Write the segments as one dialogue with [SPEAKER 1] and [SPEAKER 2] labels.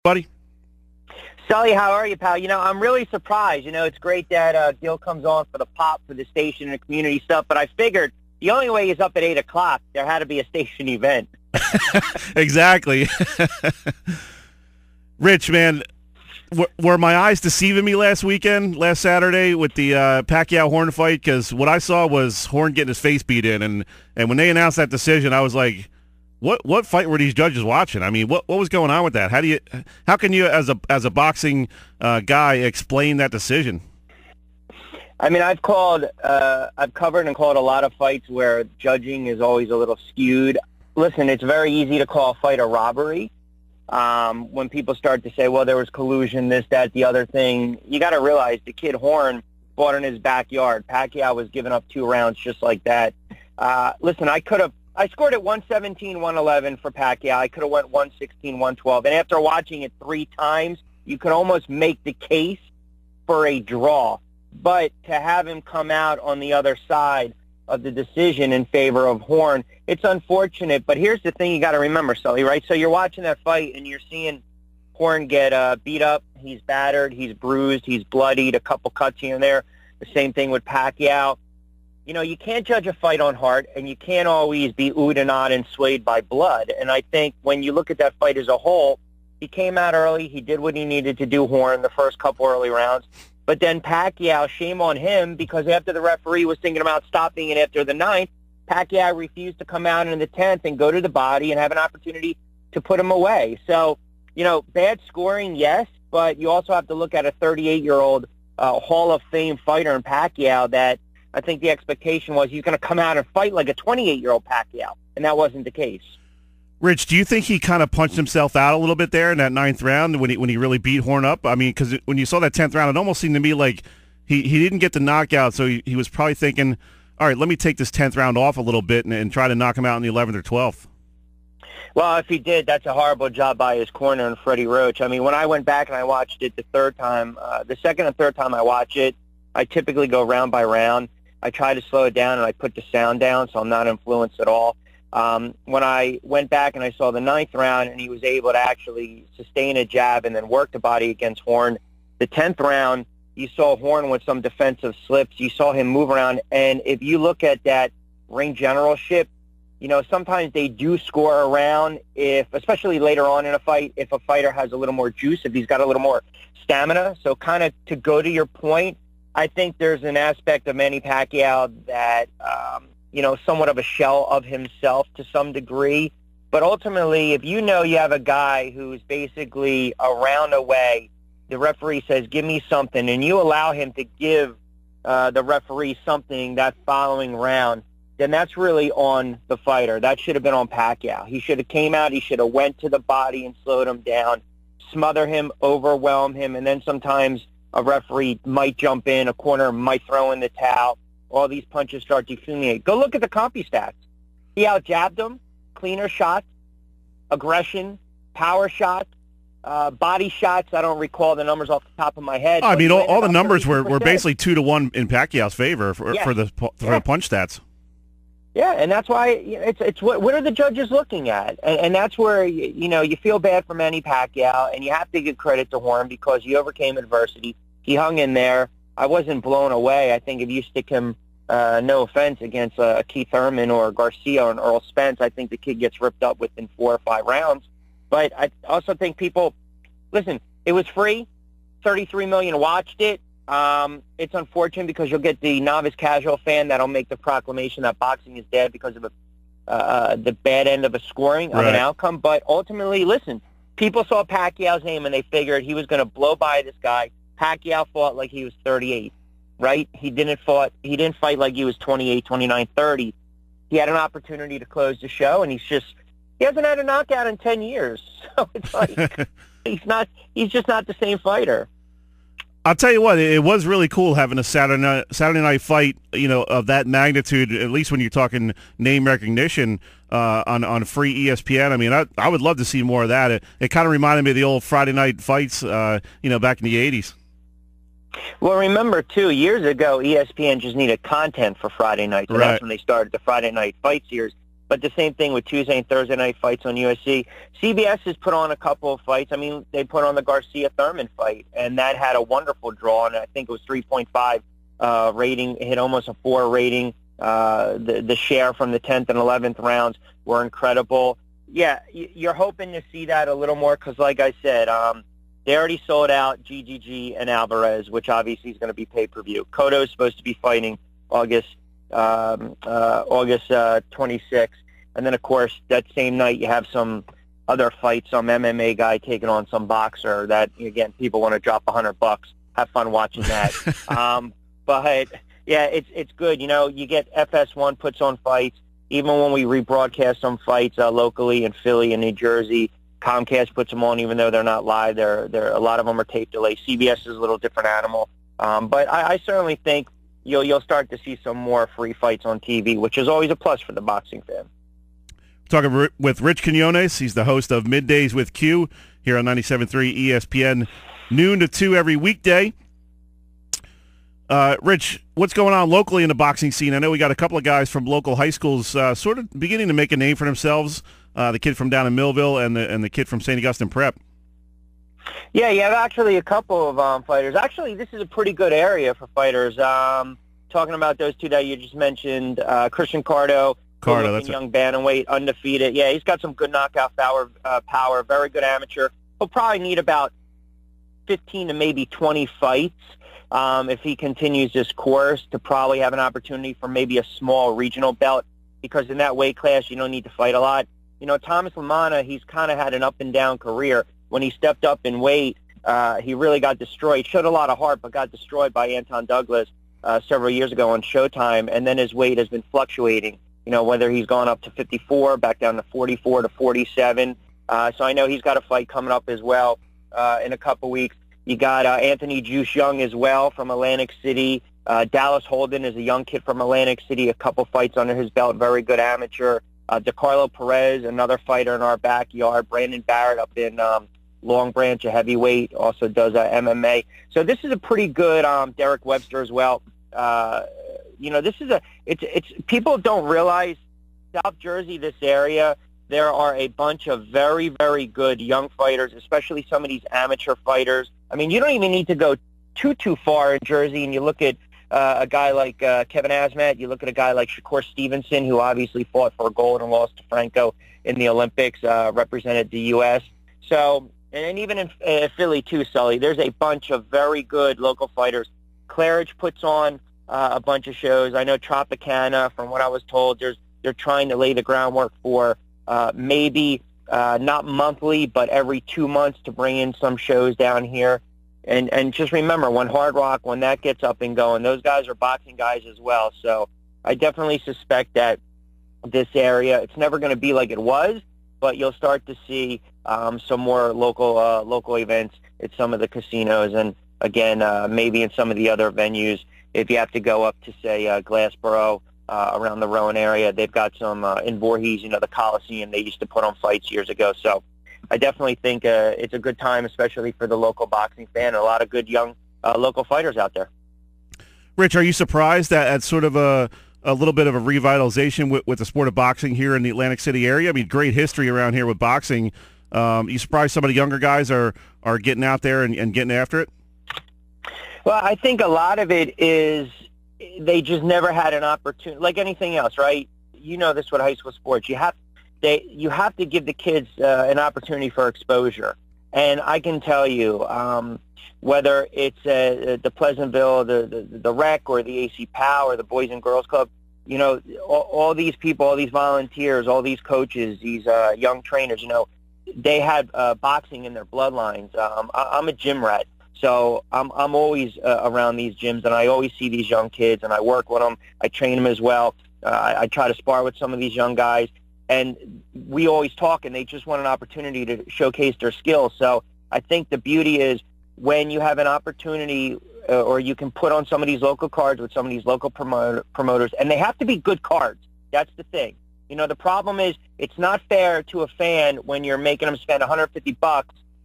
[SPEAKER 1] Buddy?
[SPEAKER 2] Sully, how are you, pal? I'm really surprised. It's great that Gil comes on for the pop for the station and the community stuff, but I figured the only way he's up at 8 o'clock, there had to be a station event.
[SPEAKER 1] Exactly. Rich, man, were my eyes deceiving me last Saturday with the Pacquiao Horn fight? Because what I saw was Horn getting his face beat in, and when they announced that decision, I was like, What fight were these judges watching? I mean, what was going on with that? How can you as a boxing guy explain that decision?
[SPEAKER 2] I mean, I've covered and called a lot of fights where judging is always a little skewed. Listen, it's very easy to call a fight a robbery. When people start to say, well, there was collusion, this, that, the other thing, you got to realize the kid Horn fought in his backyard. Pacquiao was giving up 2 rounds just like that. Listen, I scored at 117-111 for Pacquiao. I could have went 116-112. And after watching it 3 times, you could almost make the case for a draw. But to have him come out on the other side of the decision in favor of Horn, it's unfortunate. But here's the thing you got to remember, Sully, right? So you're watching that fight, and you're seeing Horn get beat up. He's battered. He's bruised. He's bloodied. A couple cuts here and there. The same thing with Pacquiao. You can't judge a fight on heart, and you can't always be oohed and ahhed and swayed by blood. And I think when you look at that fight as a whole, he came out early. He did what he needed to do, Horn, the first couple early rounds. But then Pacquiao, shame on him, because after the referee was thinking about stopping it after the 9th, Pacquiao refused to come out in the 10th and go to the body and have an opportunity to put him away. So, bad scoring, yes, but you also have to look at a 38-year-old Hall of Fame fighter in Pacquiao that I think the expectation was he's going to come out and fight like a 28-year-old Pacquiao, and that wasn't the case.
[SPEAKER 1] Rich, do you think he kind of punched himself out a little bit there in that 9th round when he really beat Horn up? I mean, because when you saw that 10th round, it almost seemed to me like he didn't get the knockout, so he was probably thinking, all right, let me take this 10th round off a little bit and try to knock him out in the 11th or 12th.
[SPEAKER 2] Well, if he did, that's a horrible job by his corner and Freddie Roach. I mean, when I went back and I watched it the second and third time I watch it, I typically go round by round. I try to slow it down, and I put the sound down so I'm not influenced at all. When I went back and I saw the 9th round and he was able to actually sustain a jab and then work the body against Horn, the 10th round, you saw Horn with some defensive slips. You saw him move around. And if you look at that ring generalship, sometimes they do score around especially later on in a fight, if a fighter has a little more juice, if he's got a little more stamina. So kind of to go to your point, I think there's an aspect of Manny Pacquiao that, somewhat of a shell of himself to some degree. But ultimately, if you have a guy who's basically a round away, the referee says, give me something, and you allow him to give the referee something that following round, then that's really on the fighter. That should have been on Pacquiao. He should have came out, he should have went to the body and slowed him down, smother him, overwhelm him, and then sometimes a referee might jump in, a corner might throw in the towel. All these punches start to accumulate. Go look at the compy stats. He out-jabbed him, cleaner shots, aggression, power shots, body shots. I don't recall the numbers off the top of my head.
[SPEAKER 1] I mean, all the numbers were basically 2-1 in Pacquiao's favor for the punch stats.
[SPEAKER 2] Yeah, and that's why it's what are the judges looking at? And that's where, you feel bad for Manny Pacquiao, and you have to give credit to Horn because he overcame adversity. He hung in there. I wasn't blown away. I think if you stick him, no offense, against Keith Thurman or Garcia or Earl Spence, I think the kid gets ripped up within 4 or 5 rounds. But I also think people, listen, it was free. 33 million watched it. It's unfortunate because you'll get the novice casual fan that'll make the proclamation that boxing is dead because of the bad end of a scoring of an outcome. But ultimately, listen, people saw Pacquiao's name and they figured he was going to blow by this guy. Pacquiao fought like he was 38, right? He didn't fight like he was 28, 29, 30. He had an opportunity to close the show, and he hasn't had a knockout in 10 years. So it's like he's just not the same fighter.
[SPEAKER 1] I'll tell you what, it was really cool having a Saturday night fight, of that magnitude, at least when you're talking name recognition on free ESPN. I mean, I would love to see more of that. It kind of reminded me of the old Friday night fights, back in the 80s.
[SPEAKER 2] Well, remember, too, years ago, ESPN just needed content for Friday night. So that's when they started the Friday night fight series. But the same thing with Tuesday and Thursday night fights on USC. CBS has put on a couple of fights. I mean, they put on the Garcia-Thurman fight, and that had a wonderful draw, and I think it was 3.5 rating. It hit almost a 4 rating. The share from the 10th and 11th rounds were incredible. Yeah, you're hoping to see that a little more because, like I said, they already sold out GGG and Alvarez, which obviously is going to be pay-per-view. Cotto is supposed to be fighting August 26th. And then, of course, that same night you have some other fights, some MMA guy taking on some boxer that, again, people want to drop $100. Have fun watching that. But, yeah, it's good. You know, you get FS1 puts on fights. Even when we rebroadcast some fights locally in Philly and New Jersey, Comcast puts them on even though they're not live. They're a lot of them are tape delay. CBS is a little different animal. But I certainly think you'll start to see some more free fights on TV, which is always a plus for the boxing fan.
[SPEAKER 1] Talking with Rich Quinones. He's the host of Middays with Q here on 97.3 ESPN, noon to 2 every weekday. Rich, what's going on locally in the boxing scene? I know we got a couple of guys from local high schools sort of beginning to make a name for themselves. The kid from down in Millville and the kid from St. Augustine Prep.
[SPEAKER 2] Yeah, you have actually a couple of fighters. Actually, this is a pretty good area for fighters. Talking about those two that you just mentioned, Christian Cardo,
[SPEAKER 1] that's
[SPEAKER 2] young bantamweight, undefeated. Yeah, he's got some good knockout power, very good amateur. He'll probably need about 15 to maybe 20 fights if he continues this course to probably have an opportunity for maybe a small regional belt, because in that weight class you don't need to fight a lot. You know, Thomas Lamanna, he's kind of had an up and down career. When he stepped up in weight, he really got destroyed. Showed a lot of heart, but got destroyed by Anton Douglas several years ago on Showtime, and then his weight has been fluctuating. You know, whether he's gone up to 54, back down to 44 to 47. So I know he's got a fight coming up as well in a couple weeks. You got Anthony Juice Young as well from Atlantic City. Dallas Holden is a young kid from Atlantic City, a couple fights under his belt, very good amateur. DeCarlo Perez, another fighter in our backyard. Brandon Barrett up in Long Branch, a heavyweight, also does MMA. So this is a pretty good Derek Webster as well. You know, this is it's people don't realize South Jersey, this area, there are a bunch of very, very good young fighters, especially some of these amateur fighters. I mean, you don't even need to go too far in Jersey, and you look at a guy like Kevin Asmat, you look at a guy like Shakur Stevenson, who obviously fought for gold and lost to Franco in the Olympics, represented the U.S. So, and even in Philly too, Sully, there's a bunch of very good local fighters. Claridge puts on a bunch of shows. I know Tropicana, from what I was told, they're trying to lay the groundwork for maybe not monthly, but every 2 months to bring in some shows down here. And just remember, when Hard Rock, when that gets up and going, those guys are boxing guys as well. So I definitely suspect that this area, it's never going to be like it was, but you'll start to see some more local events at some of the casinos. And again, maybe in some of the other venues, if you have to go up to, say, Glassboro, around the Rowan area, they've got some in Voorhees, you know, the Coliseum, they used to put on fights years ago. So I definitely think it's a good time, especially for the local boxing fan. A lot of good young local fighters out there.
[SPEAKER 1] Rich, are you surprised at sort of a little bit of a revitalization with the sport of boxing here in the Atlantic City area? I mean, great history around here with boxing. You surprised some of the younger guys are getting out there and getting after it?
[SPEAKER 2] Well, I think a lot of it is they just never had an opportunity, like anything else, right? You know this with high school sports. You have to give the kids an opportunity for exposure. And I can tell you, whether it's the Pleasantville, the Rec, or the AC POW, or the Boys and Girls Club, you know, all these people, all these volunteers, all these coaches, these young trainers, you know, they had boxing in their bloodlines. I'm a gym rat. So I'm always around these gyms, and I always see these young kids, and I work with them. I train them as well. I try to spar with some of these young guys, and we always talk, and they just want an opportunity to showcase their skills. So I think the beauty is when you have an opportunity or you can put on some of these local cards with some of these local promoters, and they have to be good cards. That's the thing. You know, the problem is it's not fair to a fan when you're making them spend $150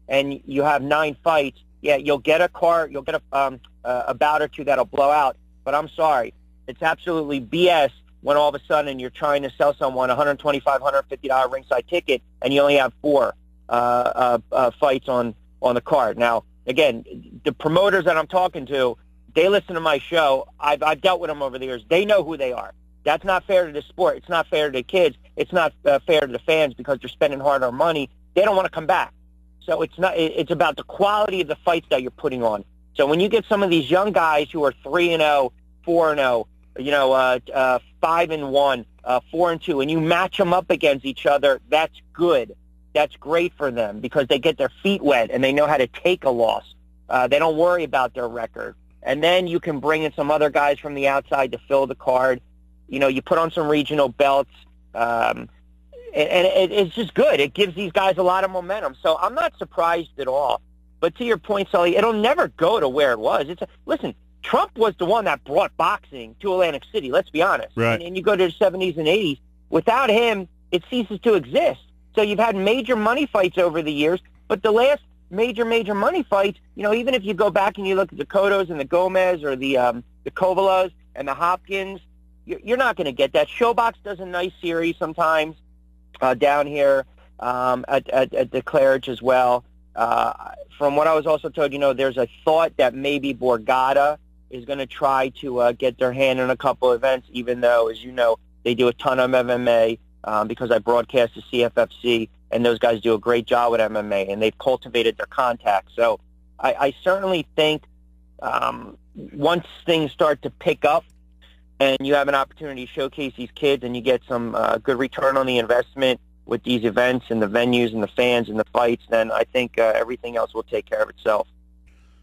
[SPEAKER 2] and you have 9 fights. Yeah, you'll get a card, you'll get a bout or two that'll blow out. But I'm sorry, it's absolutely BS when all of a sudden you're trying to sell someone a $125, $150 ringside ticket and you only have 4 fights on the card. Now, again, the promoters that I'm talking to, they listen to my show. I've dealt with them over the years. They know who they are. That's not fair to the sport. It's not fair to the kids. It's not fair to the fans because they're spending hard-earned money. They don't want to come back. So it's about the quality of the fights that you're putting on. So when you get some of these young guys who are 3-0, 4-0, 5-1, 4-2, and you match them up against each other, that's good. That's great for them because they get their feet wet and they know how to take a loss. They don't worry about their record. And then you can bring in some other guys from the outside to fill the card. You put on some regional belts. And it's just good. It gives these guys a lot of momentum. So I'm not surprised at all. But to your point, Sully, it'll never go to where it was. Listen, Trump was the one that brought boxing to Atlantic City, let's be honest.
[SPEAKER 1] Right.
[SPEAKER 2] And you go to the 70s and 80s. Without him, it ceases to exist. So you've had major money fights over the years, but the last major money fights, even if you go back and you look at the Cottos and the Gomez or the Kovalas and the Hopkins, you're not going to get that. Showbox does a nice series sometimes down here at the Claridge as well. From what I was also told, there's a thought that maybe Borgata is going to try to get their hand in a couple of events, even though, as you know, they do a ton of MMA because I broadcast the CFFC, and those guys do a great job with MMA, and they've cultivated their contacts. So I certainly think once things start to pick up and you have an opportunity to showcase these kids and you get some good return on the investment with these events and the venues and the fans and the fights, then I think everything else will take care of itself.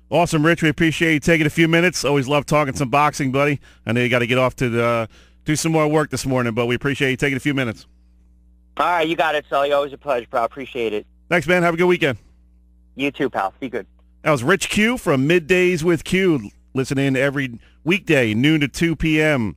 [SPEAKER 1] Awesome, Rich. We appreciate you taking a few minutes. Always love talking some boxing, buddy. I know you got to get off to do some more work this morning, but we appreciate you taking a few minutes.
[SPEAKER 2] All right, you got it, Sully. Always a pleasure, pal. Appreciate it.
[SPEAKER 1] Thanks, man. Have a good weekend.
[SPEAKER 2] You too, pal. Be good.
[SPEAKER 1] That was Rich Q from Middays with Q. Listen in every weekday, noon to 2 p.m.